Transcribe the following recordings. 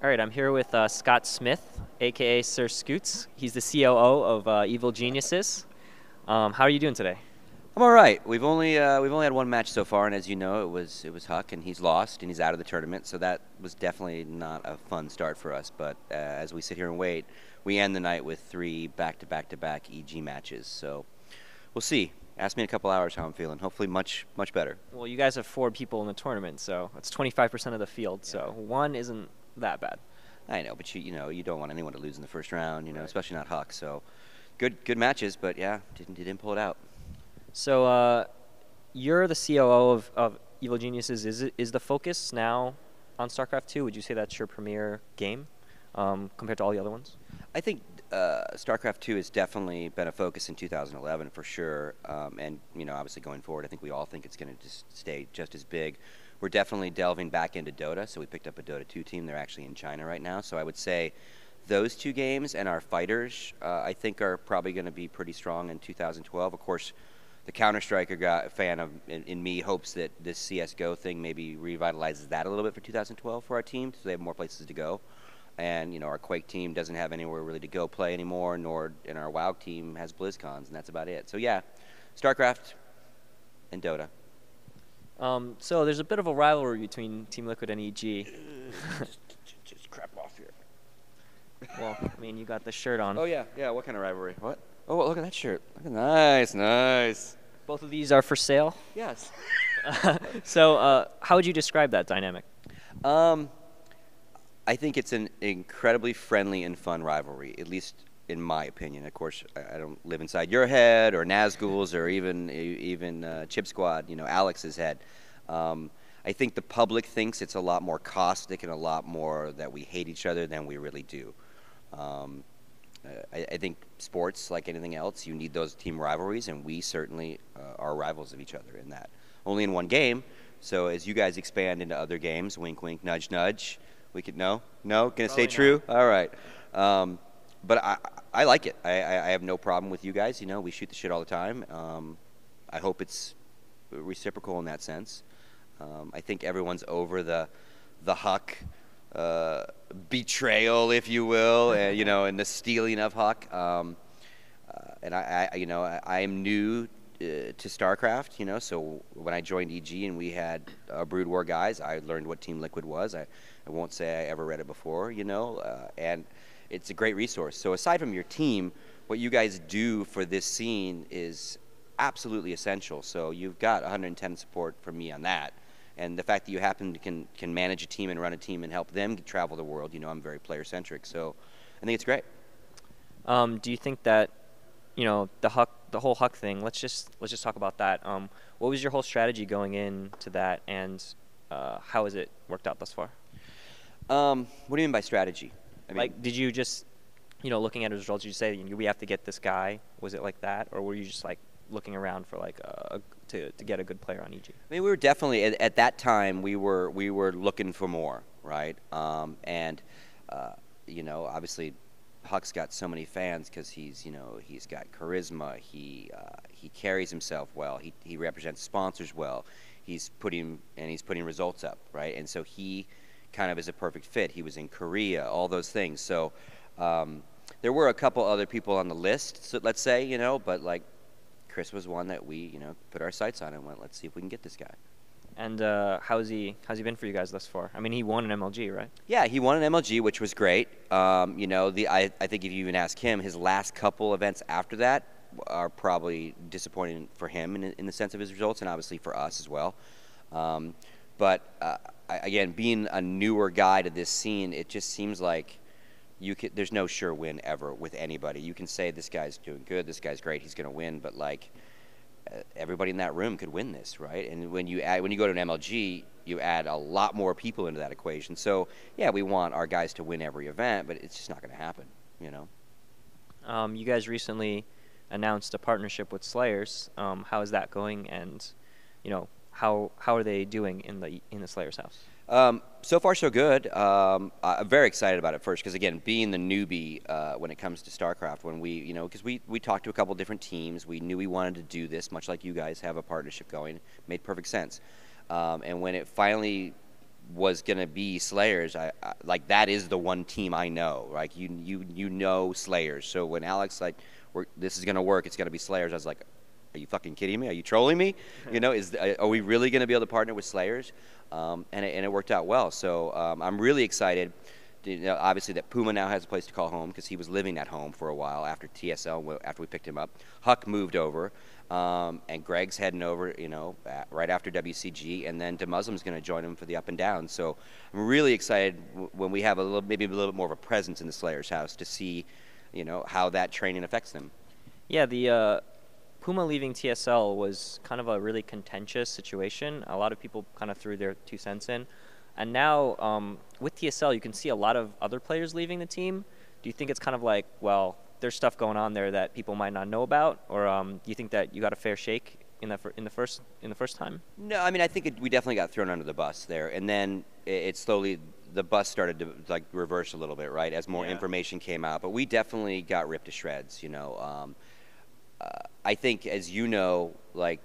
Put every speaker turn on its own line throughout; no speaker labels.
All right, I'm here with Scott Smith, aka Sirscoots. He's the COO of Evil Geniuses. How are you doing today?
I'm all right. We've only had one match so far, and as you know, it was Huck, and he's lost, and he's out of the tournament. So that was definitely not a fun start for us. But as we sit here and wait, we end the night with 3 back-to-back-to-back EG matches. So we'll see. Ask me in a couple hours how I'm feeling. Hopefully, much better.
Well, you guys have 4 people in the tournament, so that's 25% of the field. Yeah. So 1 isn't that bad.
I know, but you don't want anyone to lose in the first round,
Right.
especially not Huck. So good matches, but yeah, didn't pull it out.
So you're the COO of Evil Geniuses. Is the focus now on StarCraft 2? Would you say that's your premier game compared to all the other ones?
I think StarCraft 2 has definitely been a focus in 2011 for sure, and obviously going forward, I think we all think it's going to just stay just as big. We're definitely delving back into Dota, so we picked up a Dota 2 team. They're actually in China right now, so I would say those 2 games and our fighters, I think, are probably going to be pretty strong in 2012. Of course, the Counter-Strike fan in me hopes that this CSGO thing maybe revitalizes that a little bit for 2012 for our team, so they have more places to go. And our Quake team doesn't have anywhere really to go play anymore, and our WoW team has BlizzCons, and that's about it. So yeah, StarCraft and Dota.
So there's a bit of a rivalry between Team Liquid and EG.
just crap off here.
Well, I mean, you got the shirt on.
Oh yeah. What kind of rivalry? What? Oh, look at that shirt. Nice.
Both of these are for sale.
Yes.
So how would you describe that dynamic?
I think it's an incredibly friendly and fun rivalry, at least in my opinion. Of course, I don't live inside your head or NASL's or even Chip Squad, Alex's head. I think the public thinks it's a lot more caustic and a lot more that we hate each other than we really do. I think sports, like anything else, you need those team rivalries, and we certainly are rivals of each other in that. Only in one game, so as you guys expand into other games, wink, wink, nudge, nudge, we could, no? Gonna stay true? All right. But I like it. I have no problem with you guys. We shoot the shit all the time. I hope it's reciprocal in that sense. I think everyone's over the Huck betrayal, if you will, and and the stealing of Huck. And I am new to StarCraft, so when I joined EG and we had Brood War guys, I learned what Team Liquid was. I won't say I ever read it before, and it's a great resource. So aside from your team, what you guys do for this scene is absolutely essential. So you've got 110 support from me on that. And the fact that you happen to can manage a team and run a team and help them travel the world, I'm very player-centric. So I think it's great.
Do you think that, the whole Huck thing, let's just talk about that. What was your whole strategy going into that, and how has it worked out thus far?
What do you mean by strategy?
Did you just, looking at his results, did you say we have to get this guy? Was it like that, or were you just looking around for to get a good player on EG?
We were definitely at that time we were looking for more, right? Obviously Huck's got so many fans because he's got charisma. He carries himself well. He represents sponsors well. He's putting results up, right? And so he kind of is a perfect fit. He was in Korea, all those things. So there were a couple other people on the list, so let's say, but Chris was one that we put our sights on and went, let's see if we can get this guy.
And how's he been for you guys thus far? I mean, he won an MLG, right?
Yeah, he won an MLG, which was great. I think if you even ask him, his last couple events after that are probably disappointing for him in the sense of his results, and obviously for us as well. Again, being a newer guy to this scene, it just seems like there's no sure win ever with anybody. You can say this guy's doing good, this guy's great, he's going to win, but everybody in that room could win this, right? And when you go to an MLG, you add a lot more people into that equation. So yeah, we want our guys to win every event, but it's just not going to happen,
You guys recently announced a partnership with Slayers. How is that going? And how are they doing in the Slayers house?
So far, so good. I'm very excited about it first because, again, being the newbie when it comes to StarCraft, when because we talked to a couple different teams, we knew we wanted to do this, much like you guys have a partnership going, made perfect sense. And when it finally was going to be Slayers, like that is the one team I know. Like you know Slayers. So when Alex like this is going to work, it's going to be Slayers. I was like, are you fucking kidding me? Are you trolling me? You know, are we really going to be able to partner with Slayers? And it worked out well. So I'm really excited. You know, obviously that Puma now has a place to call home because he was living at home for a while after TSL, after we picked him up. Huck moved over, and Greg's heading over, you know, right after WCG, and then DeMuslim's going to join him for the up and down. So I'm really excited when we have maybe a little bit more of a presence in the Slayers house to see, you know, how that training affects them.
Yeah, the Puma leaving TSL was kind of a really contentious situation. A lot of people kind of threw their 2 cents in. And now with TSL, you can see a lot of other players leaving the team. Do you think it's kind of like, well, there's stuff going on there that people might not know about, or do you think that you got a fair shake in the first time?
No, I mean I think we definitely got thrown under the bus there, and then it slowly the bus started to like reverse a little bit, right, as more information came out. But we definitely got ripped to shreds, you know. I think, as you know, like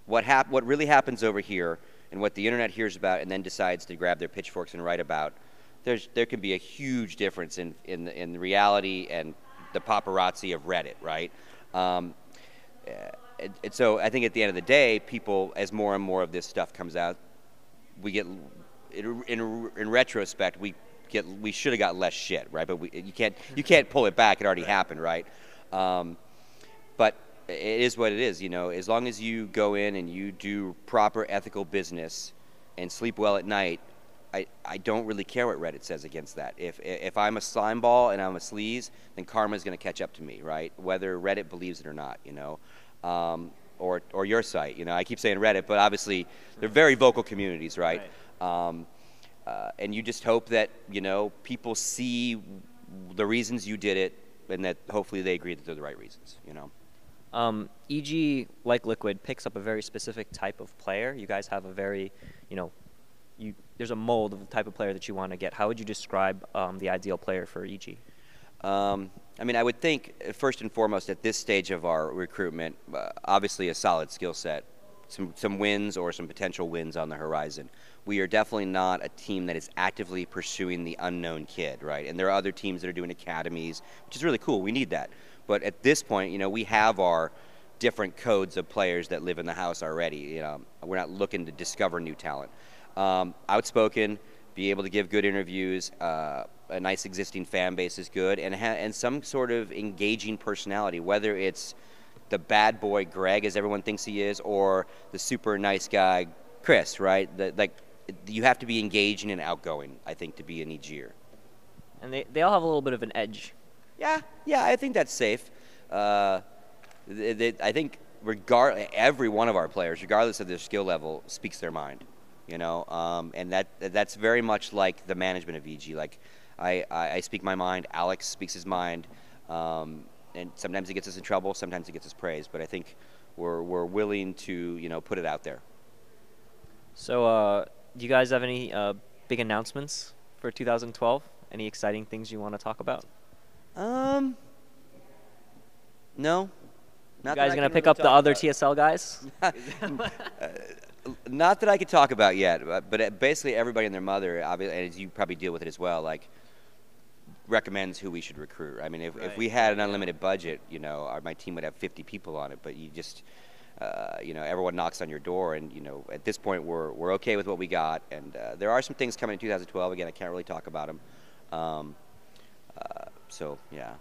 what really happens over here and what the internet hears about and then decides to grab their pitchforks and write about, there can be a huge difference in the reality and the paparazzi of Reddit, right? And so I think at the end of the day, people, as more and more of this stuff comes out, we get, in retrospect, we should have got less shit, right? But you can't pull it back. It already happened, right? But it is what it is, you know. As long as you go in and you do proper ethical business and sleep well at night, I don't really care what Reddit says against that. If I'm a slime ball and I'm a sleaze, then karma's going to catch up to me, right? Whether Reddit believes it or not, you know, or your site, you know. I keep saying Reddit, but obviously they're very vocal communities, right? And you just hope that, you know, people see the reasons you did it, and that hopefully they agree that they're the right reasons, you know.
EG, like Liquid, picks up a very specific type of player. You guys have a very, you know, there's a mold of the type of player that you want to get. How would you describe the ideal player for EG?
I mean, I would think, first and foremost, at this stage of our recruitment, obviously a solid skill set, some wins or some potential wins on the horizon. We are definitely not a team that is actively pursuing the unknown kid, right? And there are other teams that are doing academies, which is really cool. We need that. But at this point, you know, we have our different codes of players that live in the house already. You know, we're not looking to discover new talent. Outspoken, be able to give good interviews, a nice existing fan base is good, and some sort of engaging personality, whether it's the bad boy Greg, as everyone thinks he is, or the super nice guy Chris, right? Like, you have to be engaging and outgoing, I think, to be an EGer.
And they all have a little bit of an edge.
Yeah, I think that's safe. I think every one of our players, regardless of their skill level, speaks their mind. You know, and that's very much like the management of EG. Like, I speak my mind, Alex speaks his mind, and sometimes he gets us in trouble, sometimes he gets us praised. But I think we're willing to, you know, put it out there.
So, do you guys have any big announcements for 2012? Any exciting things you want to talk about?
No.
You guys gonna pick up the other TSL guys?
Not that I could talk about yet, but basically everybody and their mother, and as you probably deal with it as well, like, recommends who we should recruit. I mean, if we had an unlimited budget, you know, my team would have 50 people on it, but you just, you know, everyone knocks on your door, and, you know, at this point we're okay with what we got, and there are some things coming in 2012. Again, I can't really talk about them. So yeah.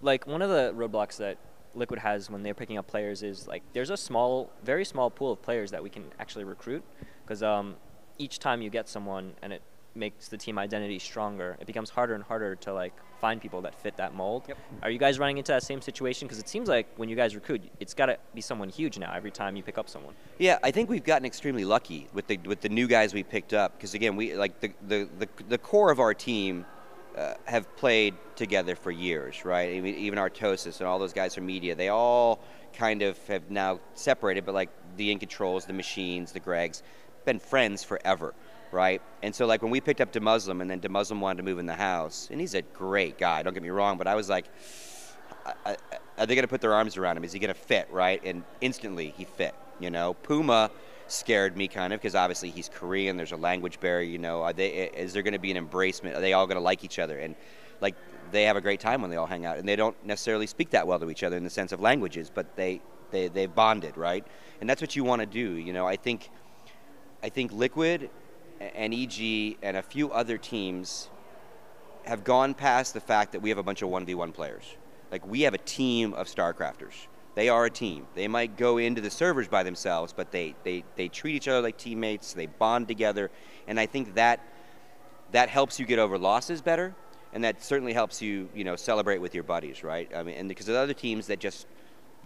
Like, one of the roadblocks that Liquid has when they're picking up players is, like, there's a very small pool of players that we can actually recruit, because each time you get someone and it makes the team identity stronger, it becomes harder and harder to, like, find people that fit that mold.
Yep.
Are you guys running into that same situation? Because it seems like when you guys recruit, it's got to be someone huge now every time you pick up someone.
Yeah, I think we've gotten extremely lucky with the new guys we picked up, because again, we like the core of our team have played together for years, right? I mean, even Artosis and all those guys from media, they all kind of have now separated, but like the In Controls, the Machines, the Gregs, been friends forever, right? And so, like, when we picked up DeMuslim, and then DeMuslim wanted to move in the house, and he's a great guy, don't get me wrong, but I was like, are they going to put their arms around him? Is he going to fit, right? And instantly he fit, you know? Puma scared me kind of, because obviously he's Korean. There's a language barrier. You know, is there going to be an embracement? Are they all going to like each other? And like they have a great time when they all hang out, and they don't necessarily speak that well to each other in the sense of languages, but they've bonded, right? And that's what you want to do. You know, I think Liquid and EG and a few other teams have gone past the fact that we have a bunch of 1v1 players. Like, we have a team of StarCrafters. They are a team. They might go into the servers by themselves, but they treat each other like teammates. They bond together, and I think that helps you get over losses better, and that certainly helps you, you know, celebrate with your buddies, right? I mean, and because there's other teams that just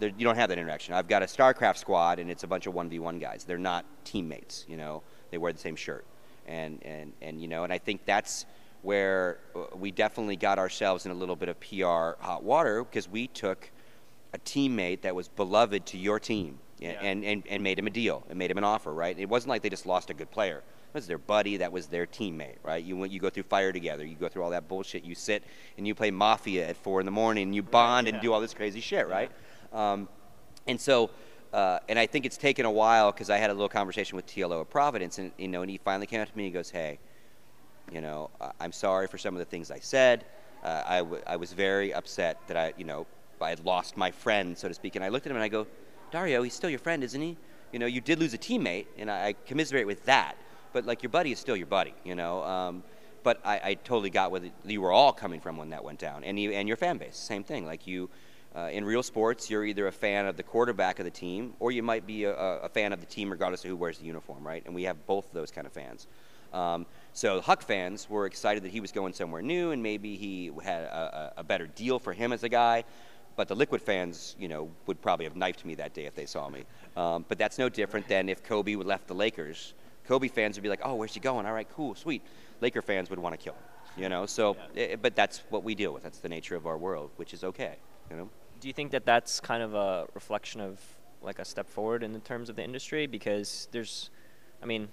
you don't have that interaction. I've got a StarCraft squad, and it's a bunch of 1v1 guys. They're not teammates, you know. They wear the same shirt, and you know, and I think that's where we definitely got ourselves in a little bit of PR hot water, because we took a teammate that was beloved to your team, and made him a deal and made him an offer, right? It wasn't like they just lost a good player. It was their buddy, that was their teammate, right? You go through fire together, you go through all that bullshit, you sit and you play Mafia at 4 in the morning, and you bond and do all this crazy shit, right? And so, and I think it's taken a while, because I had a little conversation with TLO at Providence, and you know, and he finally came up to me and he goes, "Hey, you know, I'm sorry for some of the things I said. I was very upset that I had lost my friend, so to speak." And I looked at him and I go, "Dario, he's still your friend, isn't he? You know, you did lose a teammate, and I commiserate with that. But like, your buddy is still your buddy, you know." But I totally got where you were all coming from when that went down, and your fan base, same thing. Like, you, in real sports, you're either a fan of the quarterback of the team, or you might be a fan of the team regardless of who wears the uniform, right? And we have both of those kind of fans. So Huck fans were excited that he was going somewhere new, and maybe he had a better deal for him as a guy. But the Liquid fans, you know, would probably have knifed me that day if they saw me. But that's no different than if Kobe would left the Lakers. Kobe fans would be like, "Oh, where's he going? All right, cool, sweet." Laker fans would want to kill him, you know. So, but that's what we deal with. That's the nature of our world, which is okay, you know.
Do you think that that's kind of a reflection of like a step forward in the terms of the industry? Because there's, I mean,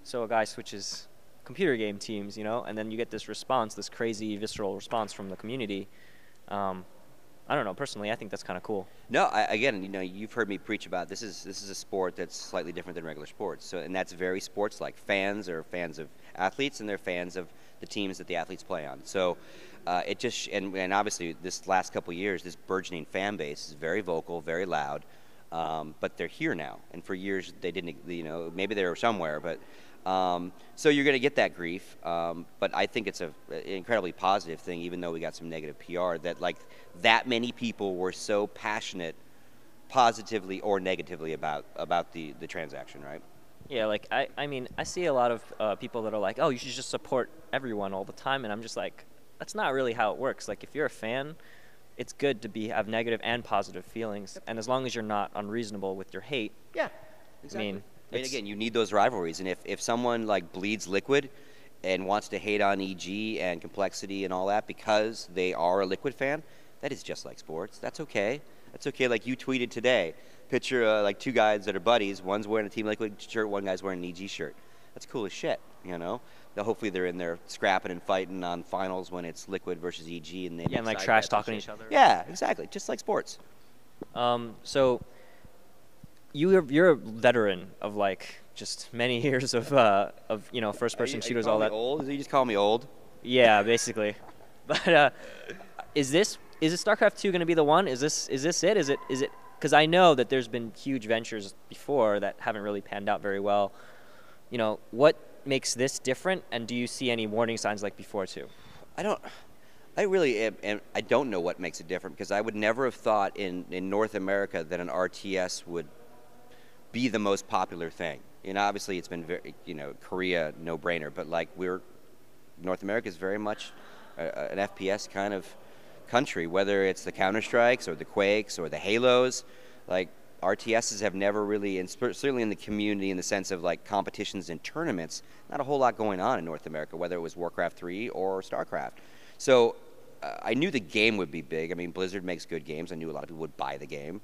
so a guy switches computer game teams, you know, and then you get this response, this crazy visceral response from the community. I don't know, personally, I think that's kind of cool.
No, again, you know, you've heard me preach about this is a sport that's slightly different than regular sports. So, and that's very sports-like. Fans are fans of athletes, and they're fans of the teams that the athletes play on. So, it just and obviously this last couple of years, this burgeoning fan base is very vocal, very loud, but they're here now. And for years they didn't, you know, maybe they were somewhere, but. So you're going to get that grief, but I think it's an incredibly positive thing, even though we got some negative PR, that like that many people were so passionate, positively or negatively about the transaction, right?
Yeah, like I mean, I see a lot of people that are like, "Oh, you should just support everyone all the time," and I'm just like, that's not really how it works. Like, if you're a fan, it's good to have negative and positive feelings, and as long as you're not unreasonable with your hate.
Yeah, exactly.
I mean,
again, you need those rivalries, and if someone like bleeds Liquid and wants to hate on EG and Complexity and all that because they are a Liquid fan, that is just like sports. That's okay. That's okay. Like you tweeted today, picture like two guys that are buddies. One's wearing a Team Liquid shirt, one guy's wearing an EG shirt. That's cool as shit, you know. Hopefully they're in there scrapping and fighting on finals when it's Liquid versus EG, and they
and like trash talking each other.
Yeah, exactly. Just like sports.
So. You're a veteran of like just many years of you know, first person shooters, all that.
Old? Did you just call me old?
Yeah, basically. But is StarCraft 2 going to be the one? Is this it? Is it? Because I know that there's been huge ventures before that haven't really panned out very well. You know, what makes this different, and do you see any warning signs like before too?
I really am, and I don't know what makes it different, because I would never have thought in North America that an RTS would be the most popular thing. You know, obviously it's been very, you know, Korea, no brainer, but like North America is very much an FPS kind of country, whether it's the Counter-Strikes or the Quakes or the Halos. Like, RTSs have never really, and certainly in the community in the sense of like competitions and tournaments, not a whole lot going on in North America, whether it was Warcraft 3 or StarCraft. So I knew the game would be big. I mean, Blizzard makes good games. I knew a lot of people would buy the game.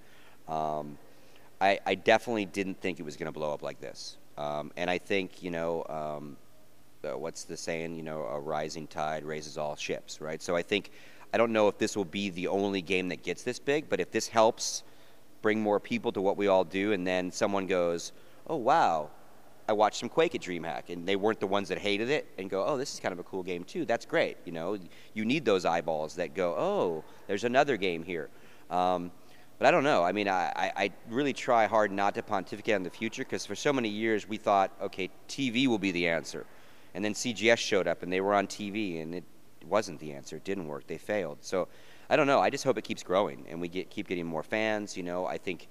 I definitely didn't think it was going to blow up like this. And I think, you know, what's the saying, you know, a rising tide raises all ships, right? So I don't know if this will be the only game that gets this big, but if this helps bring more people to what we all do, and then someone goes, oh wow, I watched some Quake at DreamHack, and they weren't the ones that hated it and go, oh, this is kind of a cool game too. That's great. You know, you need those eyeballs that go, oh, there's another game here. But I don't know. I mean, I really try hard not to pontificate on the future, because for so many years we thought, okay, TV will be the answer. And then CGS showed up and they were on TV, and it wasn't the answer. It didn't work. They failed. So I don't know. I just hope it keeps growing and we keep getting more fans. You know, I think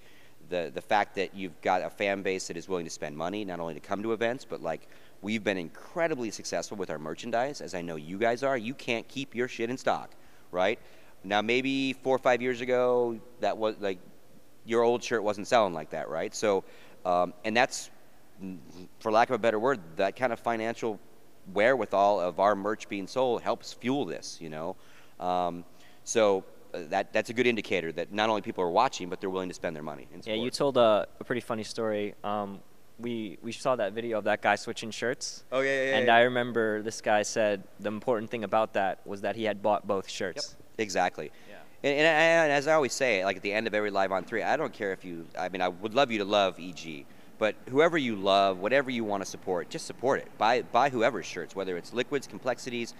the fact that you've got a fan base that is willing to spend money, not only to come to events, but like we've been incredibly successful with our merchandise, as I know you guys are. You can't keep your shit in stock, right? Now, maybe 4 or 5 years ago, that was like your old shirt wasn't selling like that, right? So, and that's, for lack of a better word, that kind of financial wherewithal of our merch being sold helps fuel this, you know. So that's a good indicator that not only people are watching, but they're willing to spend their money in sport.
Yeah, you told a pretty funny story. We saw that video of that guy switching shirts.
Oh, yeah.
And I remember this guy said the important thing about that was that he had bought both shirts.
Yep. Exactly.
Yeah.
And as I always say, like at the end of every Live on 3, I don't care if you, I mean, I would love you to love EG, but whoever you love, whatever you want to support, just support it. Buy whoever's shirts, whether it's Liquids, Complexities,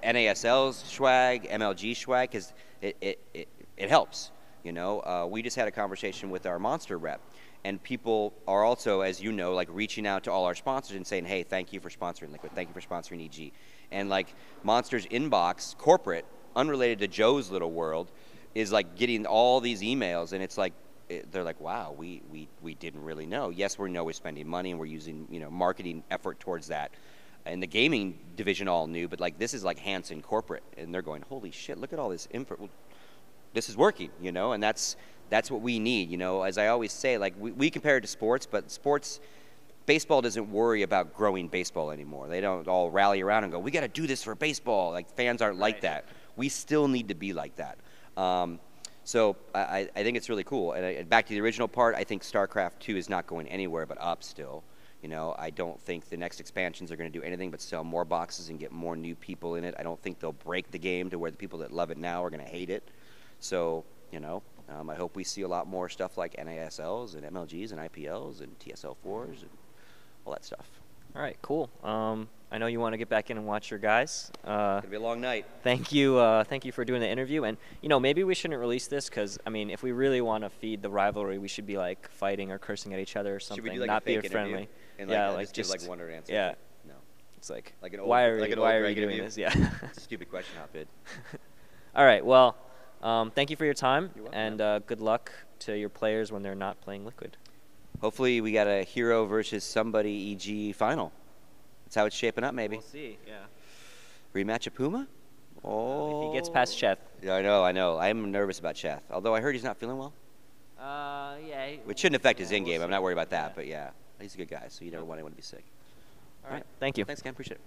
NASL's swag, MLG swag, because it helps. You know, we just had a conversation with our Monster rep, and people are also, as you know, like reaching out to all our sponsors and saying, hey, thank you for sponsoring Liquid, thank you for sponsoring EG. And like Monster's inbox, corporate, unrelated to Joe's little world, is like getting all these emails, and it's like they're like, wow, we didn't really know. Yes, we know we're spending money and we're using, you know, marketing effort towards that, and the gaming division all knew, but like this is like Hanson corporate, and they're going, holy shit, look at all this info. This is working, you know, and that's what we need, you know. As I always say, like we compare it to sports, but sports, baseball doesn't worry about growing baseball anymore. They don't all rally around and go, we got to do this for baseball. Like fans aren't like that. We still need to be like that. So I think it's really cool. And back to the original part, I think StarCraft 2 is not going anywhere but up still. You know, I don't think the next expansions are going to do anything but sell more boxes and get more new people in it. I don't think they'll break the game to where the people that love it now are going to hate it. So, you know, I hope we see a lot more stuff like NASLs and MLGs and IPLs and TSL4s and all that stuff.
All right, cool. I know you want to get back in and watch your guys.
It's going to be a long night.
Thank you for doing the interview. And, you know, maybe we shouldn't release this because, I mean, if we really want to feed the rivalry, we should be, like, fighting or cursing at each other or something.
Should we do, like,
not
a fake
be friendly.
And,
yeah,
like just give, like, one answer.
Yeah.
No.
It's like
an old,
why are
like
you doing this? Yeah.
It's a stupid question, Hotbit.
All right, well, thank you for your time.
You're welcome,
and good luck to your players when they're not playing Liquid.
Hopefully we got a hero versus somebody EG final. That's how it's shaping up, maybe.
We'll see, yeah.
Rematch of Puma? Oh.
If he gets past Cheth.
Yeah, I know. I'm nervous about Cheth. Although I heard he's not feeling well.
Yeah.
Which shouldn't affect his in-game.
We'll
I'm not worried about that.
Yeah.
But yeah, he's a good guy, so you never want anyone to be sick.
All right. Thank you.
Thanks, Ken. Appreciate it.